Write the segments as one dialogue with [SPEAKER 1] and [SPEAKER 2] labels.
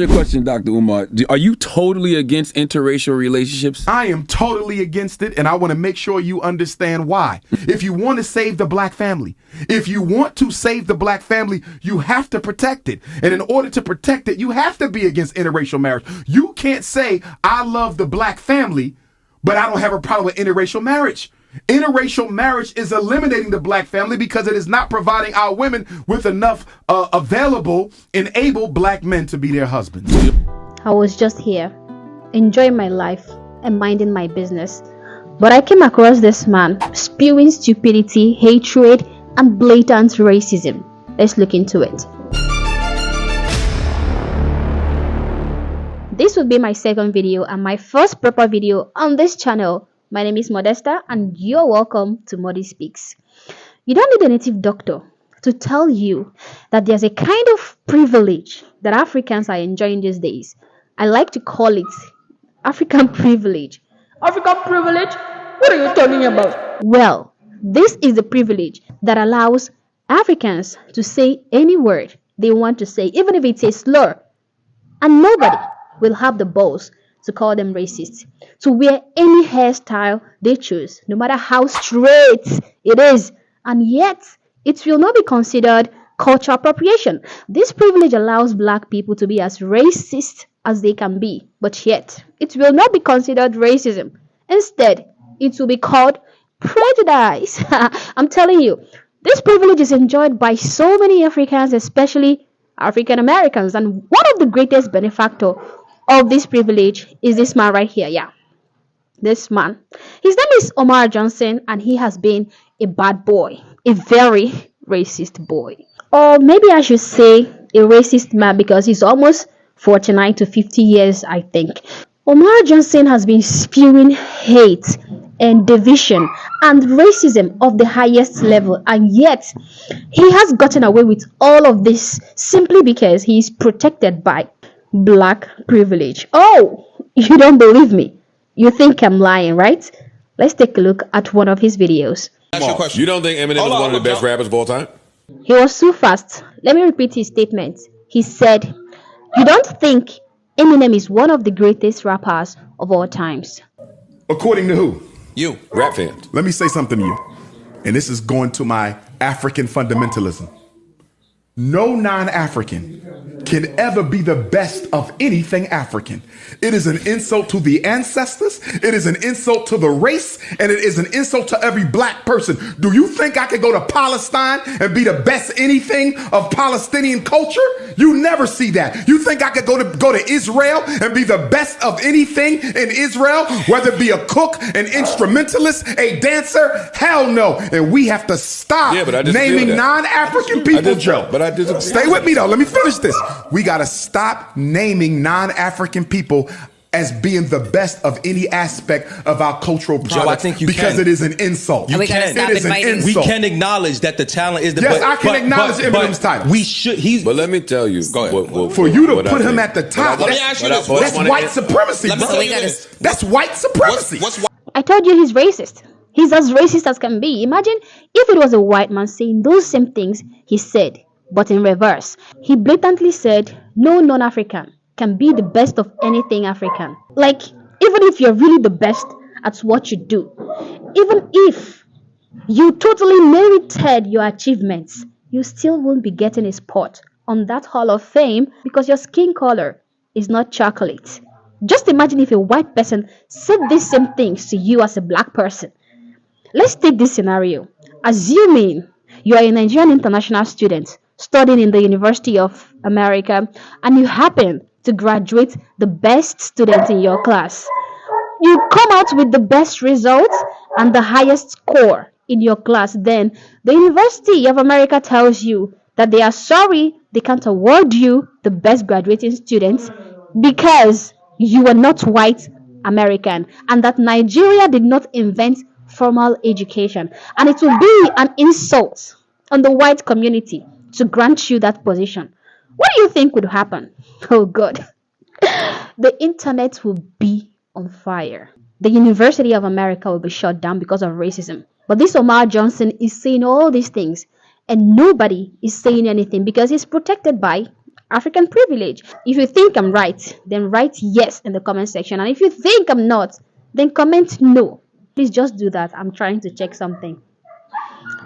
[SPEAKER 1] Your question, Dr. Umar. Are you totally against interracial relationships?
[SPEAKER 2] I am totally against it, and I want to make sure you understand why. If you want to save the black family, you have to protect it. And in order to protect it, you have to be against interracial marriage. You can't say, I love the black family, but I don't have a problem with interracial marriage. Interracial marriage is eliminating the black family because it is not providing our women with enough able black men to be their husbands.
[SPEAKER 3] I was just here, enjoying my life and minding my business. But I came across this man spewing stupidity, hatred, and blatant racism. Let's look into it. This will be my second video and my first proper video on this channel. My name is Modesta and you're welcome to Modi Speaks. You don't need a native doctor to tell you that there's a kind of privilege that Africans are enjoying these days. I like to call it African privilege. African privilege? What are you talking about? Well, this is the privilege that allows Africans to say any word they want to say, even if it's a slur, and nobody will have the balls to call them racist, to wear any hairstyle they choose, no matter how straight it is, and yet it will not be considered cultural appropriation. This privilege allows black people to be as racist as they can be, but yet it will not be considered racism. Instead, it will be called prejudice. I'm telling you, this privilege is enjoyed by so many Africans, especially African Americans, and one of the greatest benefactors of this privilege is this man right here. Yeah, this man. His name is Umar Johnson, and he has been a bad boy, a very racist boy. Or maybe I should say a racist man because he's almost 49 to 50 years, I think. Umar Johnson has been spewing hate and division and racism of the highest level, and yet he has gotten away with all of this simply because he is protected by black privilege. Oh, you don't believe me? You think I'm lying, right? Let's take a look at one of his videos.
[SPEAKER 4] You don't think Eminem is one of the best rappers of all time?
[SPEAKER 3] He was too fast. Let me repeat his statement. He said, you don't think Eminem is one of the greatest rappers of all times?
[SPEAKER 2] According to who?
[SPEAKER 4] You, rap fans.
[SPEAKER 2] Let me say something to you, and this is going to my African fundamentalism. No non-African can ever be the best of anything African. It is an insult to the ancestors, it is an insult to the race, and it is an insult to every black person. Do you think I could go to Palestine and be the best anything of Palestinian culture? You never see that. You think I could go to Israel and be the best of anything in Israel, whether it be a cook, an instrumentalist, a dancer? Hell no. And we have to stop naming non-African people, Joe. Stay with me though. Let me finish this. We got to stop naming non-African people as being the best of any aspect of our cultural product.
[SPEAKER 4] Joe, I think you
[SPEAKER 2] because
[SPEAKER 4] can.
[SPEAKER 2] it is an insult.
[SPEAKER 4] You
[SPEAKER 2] can.
[SPEAKER 4] It
[SPEAKER 2] is an insult.
[SPEAKER 4] We can acknowledge that the talent is the
[SPEAKER 2] yes, I can acknowledge Eminem's title.
[SPEAKER 4] We should.
[SPEAKER 1] But let me tell you,
[SPEAKER 4] go ahead.
[SPEAKER 2] For you to put him at the top,
[SPEAKER 4] let me ask you this.
[SPEAKER 2] That's white supremacy. That's white supremacy.
[SPEAKER 3] I told you he's racist. He's as racist as can be. Imagine if it was a white man saying those same things he said, but in reverse. He blatantly said no non-African can be the best of anything African. Like, even if you're really the best at what you do, even if you totally merited your achievements, you still won't be getting a spot on that Hall of Fame because your skin color is not chocolate. Just imagine if a white person said these same things to you as a black person. Let's take this scenario. Assuming you are a Nigerian international student studying in the University of America and you happen to graduate the best student in your class. You come out with the best results and the highest score in your class. Then the University of America tells you that they are sorry they can't award you the best graduating student because you are not white American and that Nigeria did not invent formal education. And it will be an insult on the white community to grant you that position. What do you think would happen? Oh God. The internet will be on fire. The University of America will be shut down because of racism. But this Umar Johnson is saying all these things and nobody is saying anything because he's protected by African privilege. If you think I'm right, then write yes in the comment section. And if you think I'm not, then comment no. Please just do that. I'm trying to check something.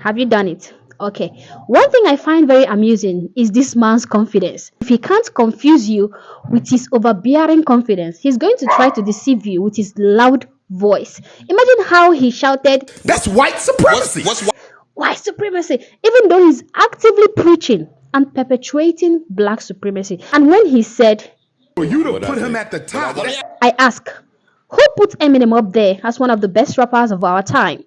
[SPEAKER 3] Have you done it? Okay. One thing I find very amusing is this man's confidence. If he can't confuse you with his overbearing confidence, he's going to try to deceive you with his loud voice. Imagine how he shouted,
[SPEAKER 2] That's white supremacy.
[SPEAKER 4] What's
[SPEAKER 3] white supremacy, even though he's actively preaching and perpetuating black supremacy. And when he said,
[SPEAKER 2] For you to
[SPEAKER 4] What I
[SPEAKER 2] put him
[SPEAKER 4] think.
[SPEAKER 2] at the top.
[SPEAKER 3] I ask, who put Eminem up there as one of the best rappers of our time?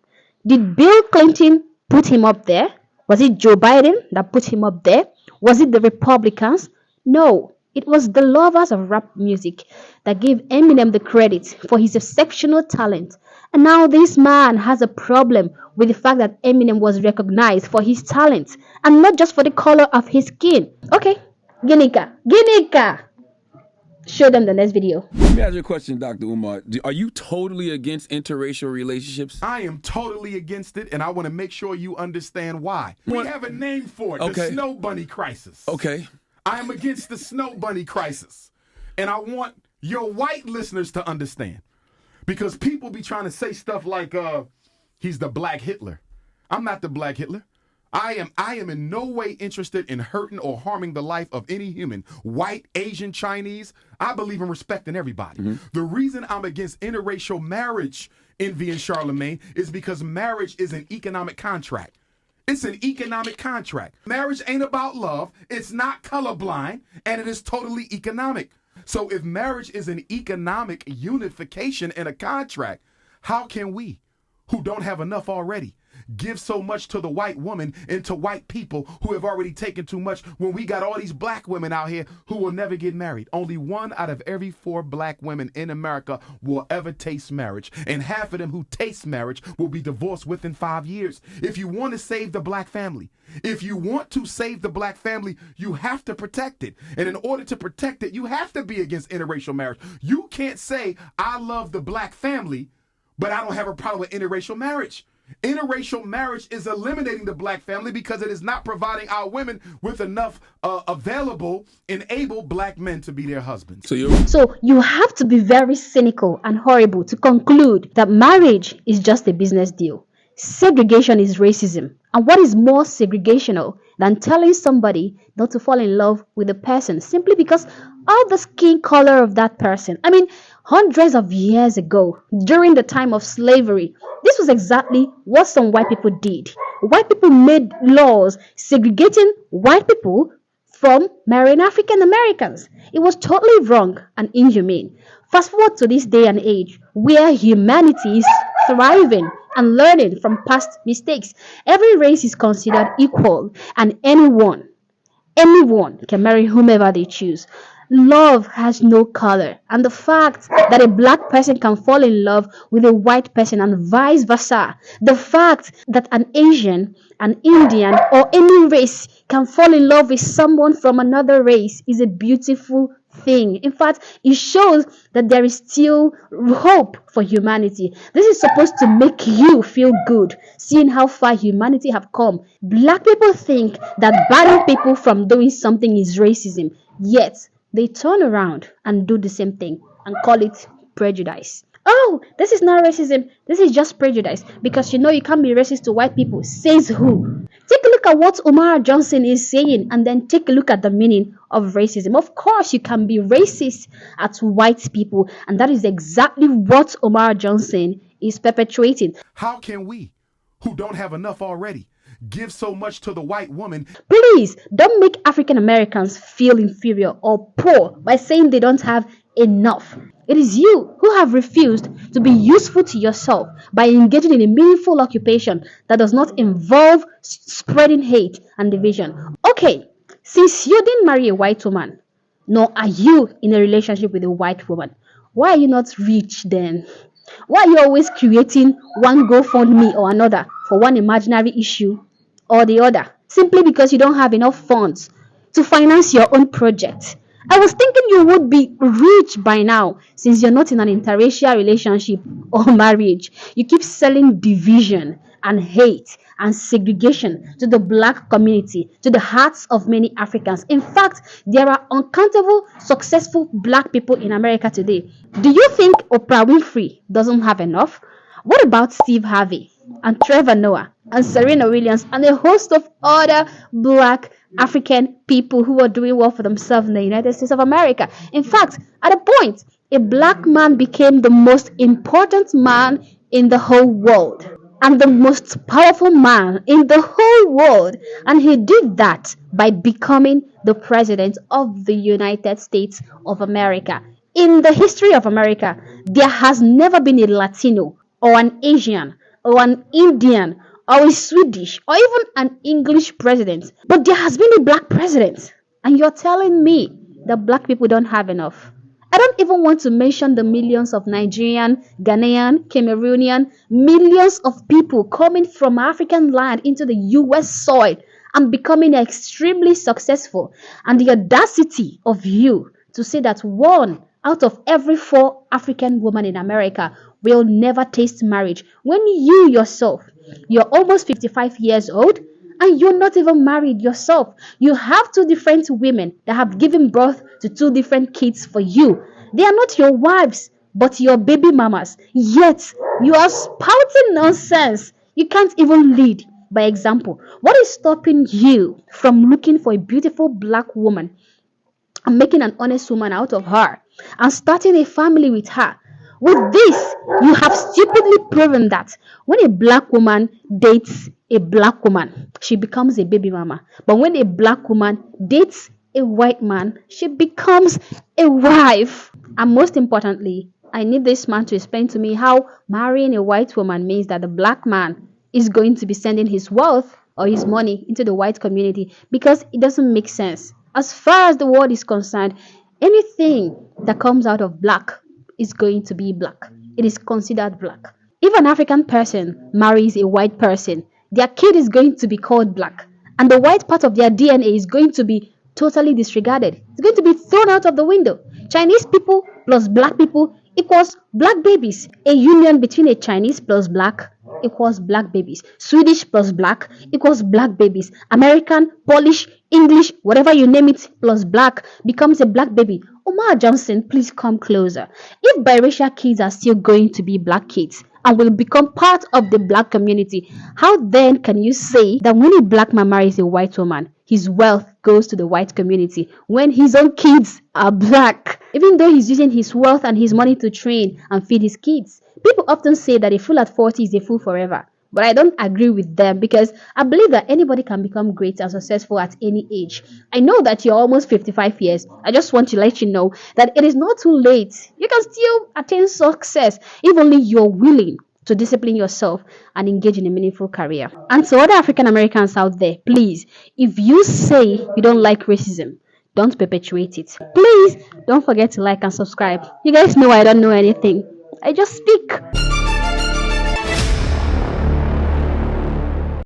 [SPEAKER 3] Did Bill Clinton put him up there? Was it Joe Biden that put him up there? Was it the Republicans? No, it was the lovers of rap music that gave Eminem the credit for his exceptional talent. And now this man has a problem with the fact that Eminem was recognized for his talent and not just for the color of his skin. Okay, Ginika. Show them the next video.
[SPEAKER 1] Let me ask you a question, Dr. Umar. Are you totally against interracial relationships?
[SPEAKER 2] I am totally against it, and I want to make sure you understand why. We have a name for it,
[SPEAKER 1] Okay.
[SPEAKER 2] the snow bunny crisis.
[SPEAKER 1] Okay.
[SPEAKER 2] I am against the snow bunny crisis. And I want your white listeners to understand. Because people be trying to say stuff like, he's the black Hitler. I'm not the black Hitler. I am in no way interested in hurting or harming the life of any human, white, Asian, Chinese. I believe in respecting everybody. The reason I'm against interracial marriage, Envy and Charlemagne, is because marriage is an economic contract. It's an economic contract. Marriage ain't about love. It's not colorblind, and it is totally economic. So if marriage is an economic unification and a contract, how can we, who don't have enough already, give so much to the white woman and to white people who have already taken too much when we got all these black women out here who will never get married? Only 1 out of every 4 black women in America will ever taste marriage. And half of them who taste marriage will be divorced within 5 years. If you want to save the black family, you have to protect it. And in order to protect it, you have to be against interracial marriage. You can't say, I love the black family, but I don't have a problem with interracial marriage. Interracial marriage is eliminating the black family because it is not providing our women with enough available and able black men to be their husbands.
[SPEAKER 3] So you have to be very cynical and horrible to conclude that marriage is just a business deal. Segregation is racism. And what is more segregational than telling somebody not to fall in love with a person simply because of the skin color of that person? I mean, hundreds of years ago, during the time of slavery, this was exactly what some white people did. White people made laws segregating white people from marrying African Americans. It was totally wrong and inhumane. Fast forward to this day and age where humanity is thriving and learning from past mistakes. Every race is considered equal and anyone can marry whomever they choose. Love has no color, and the fact that a black person can fall in love with a white person and vice versa, the fact that an Asian, an Indian, or any race can fall in love with someone from another race is a beautiful thing. In fact, it shows that there is still hope for humanity. This is supposed to make you feel good, seeing how far humanity have come. Black people think that banning people from doing something is racism, yet they turn around and do the same thing and call it prejudice. Oh, this is not racism. This is just prejudice. Because you know you can't be racist to white people. Says who? Take a look at what Umar Johnson is saying and then take a look at the meaning of racism. Of course, you can be racist at white people. And that is exactly what Umar Johnson is perpetuating.
[SPEAKER 2] How can we, who don't have enough already, give so much to the white woman?
[SPEAKER 3] Please don't make African Americans feel inferior or poor by saying they don't have enough. It is you who have refused to be useful to yourself by engaging in a meaningful occupation that does not involve spreading hate and division. Okay, since you didn't marry a white woman, nor are you in a relationship with a white woman, why are you not rich then? Why are you always creating one GoFundMe or another for one imaginary issue or the other, simply because you don't have enough funds to finance your own project? I was thinking you would be rich by now since you're not in an interracial relationship or marriage. You keep selling division and hate and segregation to the black community, to the hearts of many Africans. In fact, there are uncountable successful black people in America today. Do you think Oprah Winfrey doesn't have enough? What about Steve Harvey and Trevor Noah and Serena Williams and a host of other black African people who are doing well for themselves in the United States of America? In fact, at a point, a black man became the most important man in the whole world and the most powerful man in the whole world. And he did that by becoming the president of the United States of America. In the history of America, there has never been a Latino or an Asian or an Indian or a Swedish or even an English president, but there has been a black president. And you're telling me that black people don't have enough? I don't even want to mention the millions of Nigerian, Ghanaian, Cameroonian, millions of people coming from African land into the US soil and becoming extremely successful. And the audacity of you to say that 1 out of every 4 African women in America will never taste marriage, when you yourself, you're almost 55 years old and you're not even married yourself. You have 2 different women that have given birth to 2 different kids for you. They are not your wives, but your baby mamas. Yet, you are spouting nonsense. You can't even lead by example. What is stopping you from looking for a beautiful black woman and making an honest woman out of her and starting a family with her? With this, you have stupidly proven that when a black woman dates a black woman, she becomes a baby mama. But when a black woman dates a white man, she becomes a wife. And most importantly, I need this man to explain to me how marrying a white woman means that the black man is going to be sending his wealth or his money into the white community, because it doesn't make sense. As far as the world is concerned, anything that comes out of black is going to be black. It is considered black. If an African person marries a white person, their kid is going to be called black, and the white part of their DNA is going to be totally disregarded. It's going to be thrown out of the window. Chinese people plus black people equals black babies. A union between a Chinese plus black equals black babies. Swedish plus black equals black babies. American, Polish, English, whatever you name it, plus black becomes a black baby. Umar Johnson, please come closer. If biracial kids are still going to be black kids and will become part of the black community, how then can you say that when a black man marries a white woman, his wealth goes to the white community when his own kids are black, even though he's using his wealth and his money to train and feed his kids? People often say that a fool at 40 is a fool forever, but I don't agree with them, because I believe that anybody can become great and successful at any age. I know that you're almost 55 years. I just want to let you know that it is not too late. You can still attain success if only you're willing to discipline yourself and engage in a meaningful career. And to other African Americans out there, please, if you say you don't like racism, don't perpetuate it. Please don't forget to like and subscribe. You guys know I don't know anything. I just speak.